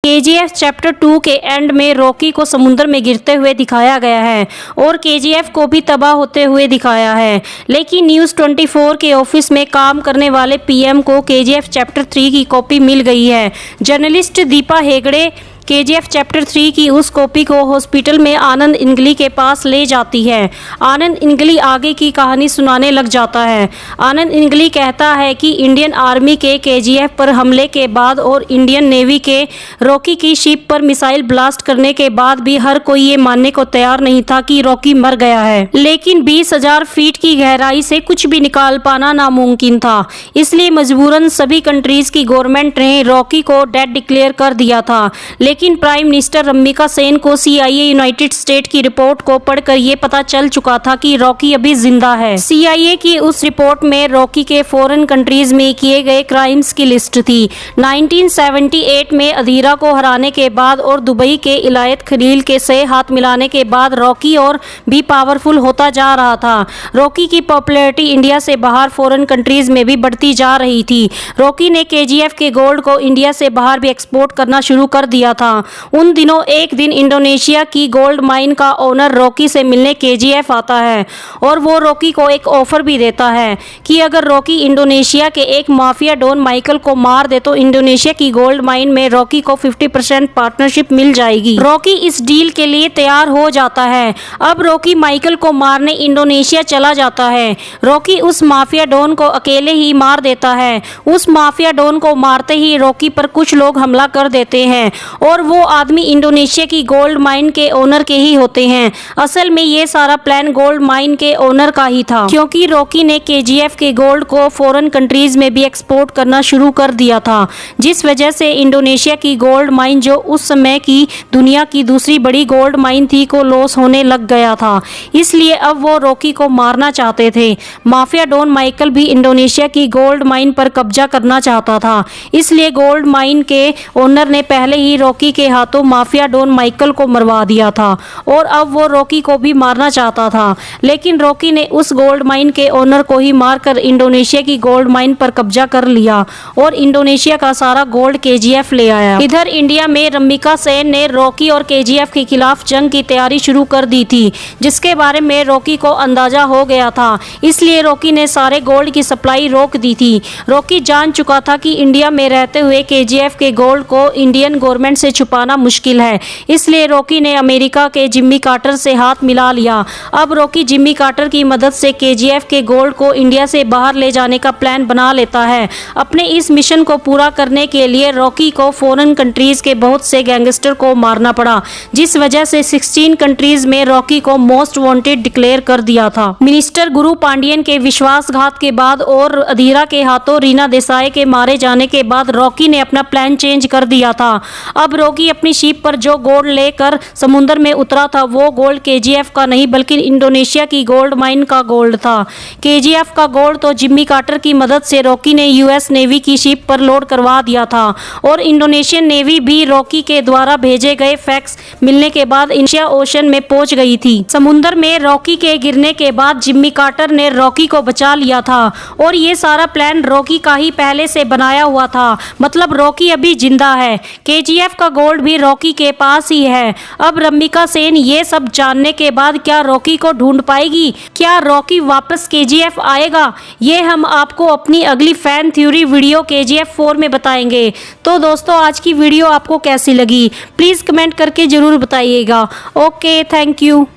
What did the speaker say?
KGF chapter 2 के and में Rocky को समुद्र में गिरते हुए दिखाया गया है और केजीएफ को भी तबाह होते हुए दिखाया है। लेकिन न्यूज़ 24 के ऑफिस में काम करने वाले पीएम को केजीएफ चैप्टर 3 की कॉपी मिल गई है। Journalist Deepa Hegde KGF chapter 3 की उस कॉपी को हॉस्पिटल में आनंद इंगली के पास ले जाती है। आनंद इंगली आगे की कहानी सुनाने लग जाता है। आनंद इंगली कहता है कि इंडियन आर्मी के केजीएफ पर हमले के बाद और इंडियन नेवी के रॉकी की शिप पर मिसाइल ब्लास्ट करने के बाद भी हर कोई ये मानने को तैयार नहीं था कि रॉकी मर गया है। लेकिन 20,000 फीट की गहराई से कुछ भी निकाल पाना नामुमकिन था, इसलिए मजबूरन सभी कंट्रीज की गवर्नमेंट ने रॉकी को डेड डिक्लेयर कर दिया था। लेकिन प्राइम मिनिस्टर रम्मिका सेन को सीआईए यूनाइटेड स्टेट की रिपोर्ट को पढ़कर यह पता चल चुका था कि रॉकी अभी जिंदा है। सीआईए की उस रिपोर्ट में रॉकी के फॉरेन कंट्रीज में किए गए क्राइम्स की लिस्ट थी। 1978 में अधीरा को हराने के बाद और दुबई के इलायत खलील के से हाथ मिलाने के बाद रॉकी और भी पावरफुल होता जा रहा था। रॉकी की पॉपुलैरिटी इंडिया से बाहर फॉरेन कंट्रीज में भी बढ़ती जा रही थी। रॉकी ने केजीएफ के गोल्ड को इंडिया से बाहर भी एक्सपोर्ट करना शुरू कर दिया था। उन दिनों एक दिन इंडोनेशिया की गोल्ड माइन का ओनर रॉकी से मिलने केजीएफ आता है और वो रॉकी को एक ऑफर भी देता है कि अगर रॉकी इंडोनेशिया के एक माफिया डॉन माइकल को मार दे तो इंडोनेशिया की गोल्ड माइन में रॉकी को 50% पार्टनरशिप मिल जाएगी। रॉकी इस डील के लिए तैयार हो जाता है। अब रॉकी माइकल को मारने इंडोनेशिया चला जाता है। रॉकी उस माफिया डॉन को अकेले ही मार देता है। उस माफिया डॉन को मारते ही रॉकी पर कुछ लोग हमला कर देते हैं और वो आदमी इंडोनेशिया की गोल्ड माइन के ओनर के ही होते हैं। असल में ये सारा प्लान गोल्ड माइन के ओनर का ही था, क्योंकि रॉकी ने केजीएफ के गोल्ड को फॉरेन कंट्रीज में भी एक्सपोर्ट करना शुरू कर दिया था, जिस वजह से इंडोनेशिया की गोल्ड माइन जो उस समय की दुनिया की दूसरी बड़ी गोल्ड माइन थी को लॉस होने लग गया था। इसलिए अब वो रॉकी को मारना चाहते थे। माफिया डॉन माइकल भी इंडोनेशिया की गोल्ड माइन पर कब्जा करना चाहता था, इसलिए गोल्ड माइन के ओनर ने पहले ही रॉकी के हाथों माफिया डॉन माइकल को मरवा दिया था और अब वो रॉकी को भी मारना चाहता था। लेकिन रॉकी ने उस गोल्ड माइन के ओनर को ही मारकर इंडोनेशिया की गोल्ड माइन पर कब्जा कर लिया और इंडोनेशिया का सारा गोल्ड केजीएफ ले आया। इधर इंडिया में रम्मिका सेन ने रॉकी और केजीएफ के खिलाफ जंग की तैयारी शुरू कर दी थी, जिसके बारे में रॉकी को अंदाजा हो गया था। इसलिए रॉकी ने सारे गोल्ड की सप्लाई रोक दी थी। रॉकी जान चुका था कि इंडिया में रहते हुए केजीएफ के गोल्ड को इंडियन गवर्नमेंट से छुपाना मुश्किल है, इसलिए रॉकी ने अमेरिका के जिम्मी कार्टर से हाथ मिला लिया। अब रॉकी जिम्मी कार्टर की मदद से केजीएफ के गोल्ड को इंडिया से बाहर ले जाने का प्लान बना लेता है। अपने इस मिशन को पूरा करने के लिए रॉकी को फॉरेन कंट्रीज के बहुत से गैंगस्टर को मारना पड़ा, जिस वजह से 16 कंट्रीज में रॉकी को मोस्ट वांटेड डिक्लेयर कर दिया था। मिनिस्टर गुरु पांडियन के विश्वासघात के बाद और अधीरा के हाथों रीना देसाई के मारे जाने के बाद रॉकी ने अपना प्लान चेंज कर दिया था। अब रॉकी अपनी शिप पर जो गोल्ड लेकर समुद्र में उतरा था वो गोल्ड केजीएफ का नहीं बल्कि इंडोनेशिया की गोल्ड माइन का गोल्ड था। केजीएफ का गोल्ड तो जिम्मी कार्टर की मदद से रॉकी ने यूएस नेवी की शिप पर लोड करवा दिया था और इंडोनेशियन नेवी भी रॉकी के द्वारा भेजे गए फैक्स मिलने के बाद इंडिया ओशन में पहुंच गई थी। समुद्र में रॉकी के गिरने के बाद जिम्मी कार्टर ने रॉकी को बचा लिया था और ये सारा प्लान रॉकी का ही पहले से बनाया हुआ था। मतलब रॉकी अभी जिंदा है, केजीएफ का गोल्ड भी रॉकी के पास ही है। अब रम्मिका सेन ये सब जानने के बाद क्या रॉकी को ढूंढ पाएगी? क्या रॉकी वापस केजीएफ आएगा? ये हम आपको अपनी अगली फैन थ्योरी वीडियो केजीएफ 4 में बताएंगे। तो दोस्तों, आज की वीडियो आपको कैसी लगी प्लीज कमेंट करके जरूर बताइएगा। Okay, thank you.